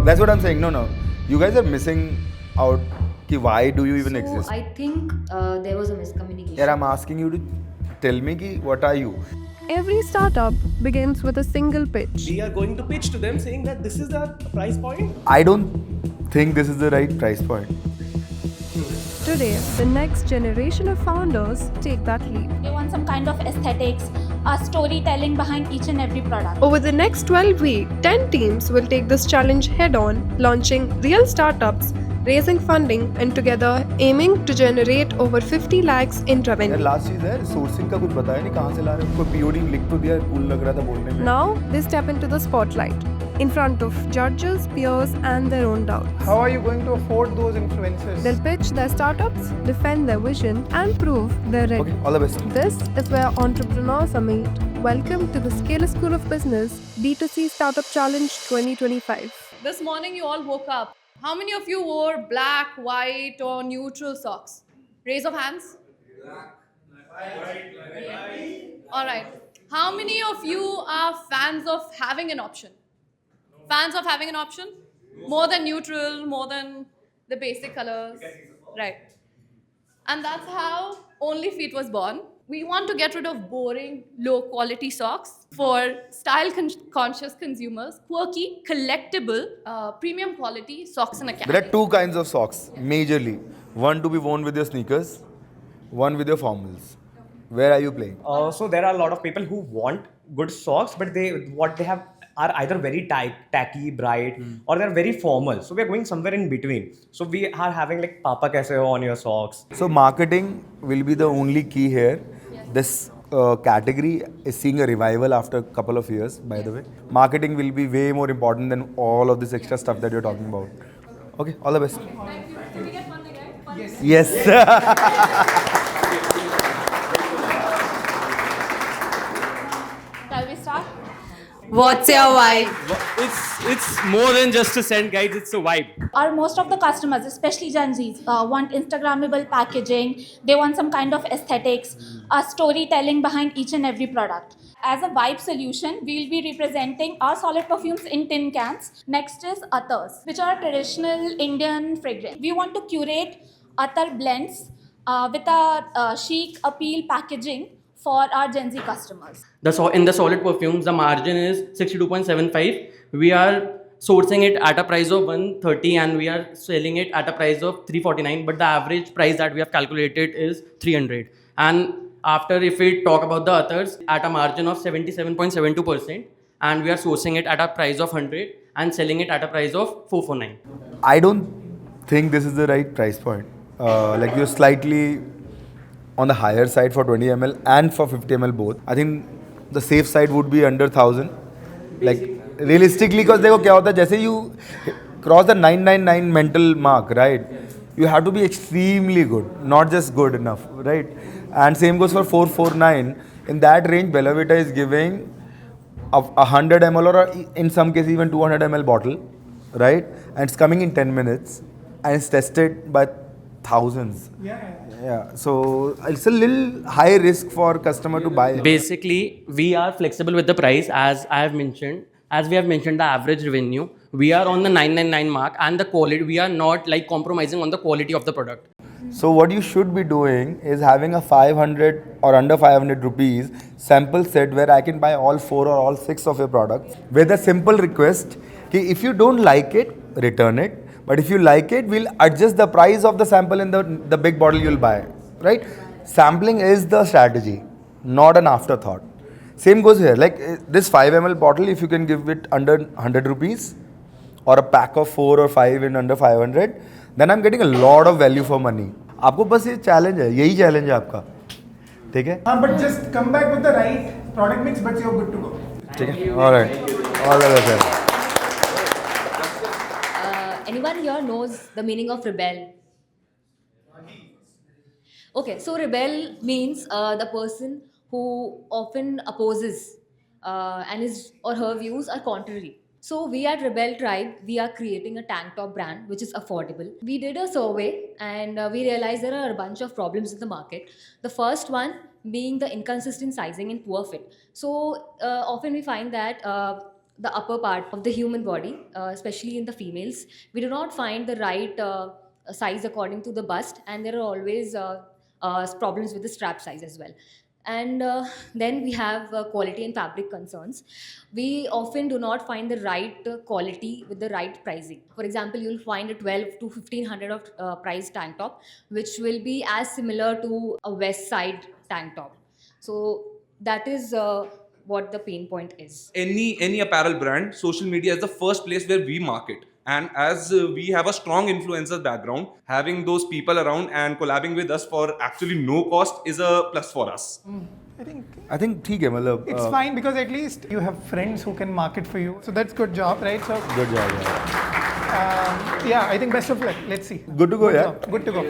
That's what I'm saying. No. You guys are missing out. Ki why do you even So exist? I think there was a miscommunication. Yeah, I'm asking you to tell me ki what are you? Every startup begins with a single pitch. We are going to pitch to them saying that this is the price point. I don't think this is the right price point. Today, the next generation of founders take that leap. They want some kind of aesthetics, a storytelling behind each and every product. Over the next 12 weeks, 10 teams will take this challenge head on, launching real startups, raising funding, and together aiming to generate over 50 lakhs in यार revenue. Last चीज है sourcing का कुछ बताया नहीं कहाँ से ला रहे हो कोई पीओडी लिख तो दिया कूल लग रहा था बोलने में. Now, they step into the spotlight, in front of judges, peers, and their own doubts. How are you going to afford those influencers? They'll pitch their startups, defend their vision, and prove they're ready. Okay, all the best. This is where entrepreneurs are made. Welcome to the Scale School of Business B2C Startup Challenge 2025. This morning you all woke up. How many of you wore black, white, or neutral socks? Raise of hands. All right. How many of you are fans of having an option? Fans of having an option? More than neutral, more than the basic colors. Right. And that's how Only Feet was born. We want to get rid of boring, low quality socks for style conscious consumers, quirky, collectible, premium quality socks in a There are category. two kinds of socks, majorly. One to be worn with your sneakers, one with your formals. Where are you playing? So there are a lot of people who want good socks, but what they have are either very tight, tacky, bright, or they're very formal. So we're going somewhere in between. So we are having like Papa Kaise Ho on your socks. So marketing will be the only key here. This category is seeing a revival after a couple of years, by the way. Marketing will be way more important than all of this extra stuff that you're talking about. Okay, all the best. Yes. Shall we start? What's your vibe? It's more than just a scent, guys. It's a vibe. Most of the customers, especially Gen Zs, want Instagrammable packaging. They want some kind of aesthetics, a storytelling behind each and every product. As a vibe solution, we'll be representing our solid perfumes in tin cans. Next is Attars, which are traditional Indian fragrance. We want to curate Attar blends with a chic appeal packaging for our Gen Z customers. In the solid perfumes, the margin is 62.75. We are sourcing it at a price of 130 and we are selling it at a price of 349. But the average price that we have calculated is 300. And after, if we talk about the others, at a margin of 77.72%, and we are sourcing it at a price of 100 and selling it at a price of 449. I don't think this is the right price point. Like you're slightly on the higher side for 20 ml and for 50 ml both. I think the safe side would be under 1000. Like realistically, because देखो क्या होता है जैसे you cross the 999 mental mark, right? You have to be extremely good, not just good enough, right? And same goes for 449. In that range, Bella Vita is giving a 100 ml or in some cases even 200 ml bottle, right? And it's coming in 10 minutes and it's tested by thousands. Yeah, so it's a little high risk for customer to buy. Basically, we are flexible with the price as we have mentioned the average revenue. We are on the 999 mark and the quality, we are not like compromising on the quality of the product. So what you should be doing is having a 500 or under 500 rupees sample set where I can buy all 4 or all 6 of your products with a simple request कि if you don't like it, return it. But if you like it, we'll adjust the price of the sample in the big bottle you'll buy, right? Sampling is the strategy, not an afterthought. Same goes here, like this 5 ml bottle, if you can give it under 100 rupees or a pack of 4 or 5 in under 500, then I'm getting a lot of value for money. आपको बस ये challenge है, यही challenge है आपका, ठीक है? हाँ, but just come back with the right product mix, but you're good to go. ठीक है? All right, all the best. Anyone here knows the meaning of rebel? Okay, so rebel means the person who often opposes and his or her views are contrary. So we at Rebel Tribe, we are creating a tank top brand which is affordable. We did a survey and we realized there are a bunch of problems in the market. The first one being the inconsistent sizing and poor fit. So often we find that the upper part of the human body, especially in the females. We do not find the right size according to the bust, and there are always problems with the strap size as well. And then we have quality and fabric concerns. We often do not find the right quality with the right pricing. For example, you'll find a 12 to 1500 of price tank top, which will be as similar to a West Side tank top. So that is what the pain point is. Any apparel brand, social media is the first place where we market. And as we have a strong influencer background, having those people around and collabing with us for actually no cost is a plus for us. I think ठीक है मतलब it's fine because at least you have friends who can market for you. So that's good job, right? So good job. Yeah. yeah, I think best of luck. Let's see. Good to go, yeah. job. Good to go.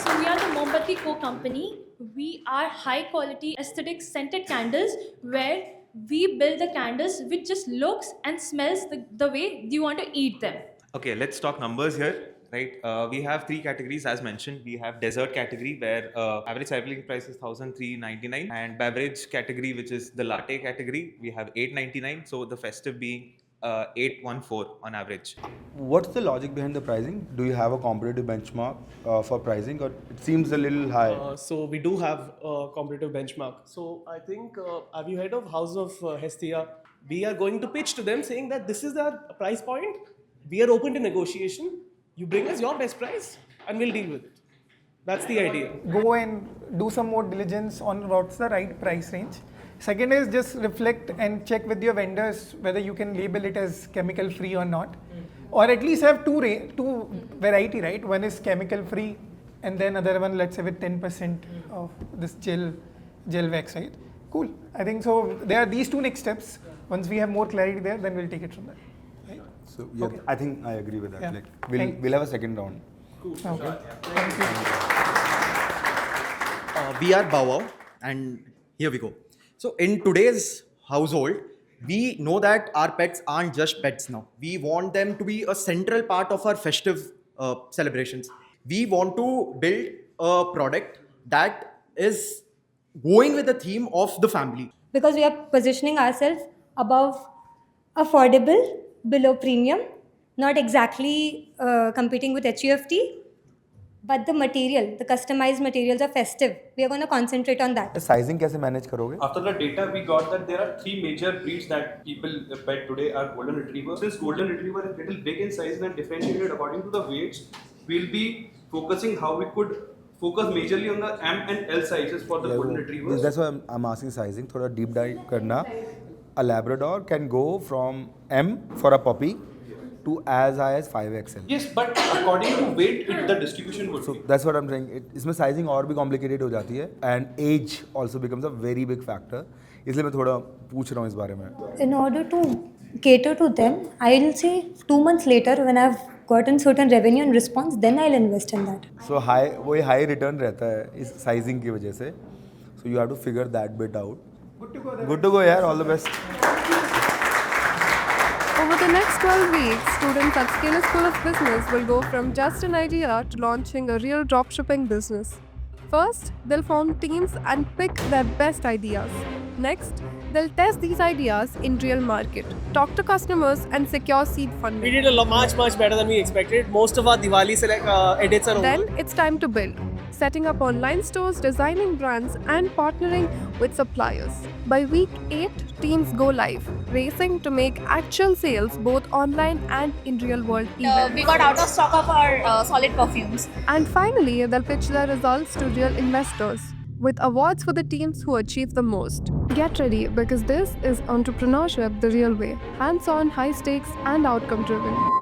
So we are the Mombatti Co company. We are high quality aesthetic scented candles where we build the candles which just looks and smells the way you want to eat them. Okay, let's talk numbers here. Right, we have 3 categories as mentioned. We have dessert category where average selling price is 1,399, and beverage category, which is the latte category, we have 899. So the festive being 814 on average. What's the logic behind the pricing? Do you have a competitive benchmark for pricing, or it seems a little high? So we do have a competitive benchmark. So I think, have you heard of House of Hestia? We are going to pitch to them saying that this is the price point. We are open to negotiation. You bring us your best price and we'll deal with it. That's the idea. Go and do some more diligence on what's the right price range. Second is just reflect and check with your vendors whether you can label it as chemical free or not, or at least have two variety, right? One is chemical free, and then other one, let's say with 10% of this gel wax, right? Cool. I think so. There are these 2 next steps. Once we have more clarity there, then we'll take it from there. Right? So yeah, Okay. I think I agree with that. Yeah. Like Thank- we'll have a second round. Okay. Thank you. We are Bow Wow, and here we go. So in today's household, we know that our pets aren't just pets now. We want them to be a central part of our festive celebrations. We want to build a product that is going with the theme of the family. Because we are positioning ourselves above affordable, below premium, not exactly competing with HUFT, but the material, the customized materials are festive. We are going to concentrate on that. Sizing कैसे manage करोगे? After the data, we got that there are 3 major breeds that people pet today are golden retriever. Since golden retriever is little big in size and differentiated according to the weights, we'll be focusing how we could focus majorly on the M and L sizes for the golden retrievers. That's why I'm asking sizing. थोड़ा deep dive करना. A Labrador can go from M for a puppy to as high as 5XL. Yes, but according to weight, the distribution would So be. that's what I'm saying. इसमें sizing और भी complicated हो जाती है, and age also becomes a very big factor. इसलिए मैं थोड़ा पूछ रहा हूँ इस बारे में. In order to cater to them, I'll say 2 months later when I've gotten certain revenue and response, then I'll invest in that. So वही high return रहता है इस sizing की वजह से. So you have to figure that bit out. Good to go, यार. All the best. Over the next 12 weeks, students at Scale School of Business will go from just an idea to launching a real dropshipping business. First, they'll form teams and pick their best ideas. Next, they'll test these ideas in real market, talk to customers and secure seed funding. We did much better than we expected. Most of our Diwali edits are over. Then it's time to build, setting up online stores, designing brands and partnering with suppliers. By week 8, teams go live, racing to make actual sales both online and in real world events. We got out of stock of our solid perfumes. And finally, they'll pitch their results to real investors with awards for the teams who achieve the most. Get ready because this is entrepreneurship the real way, hands-on, high stakes and outcome driven.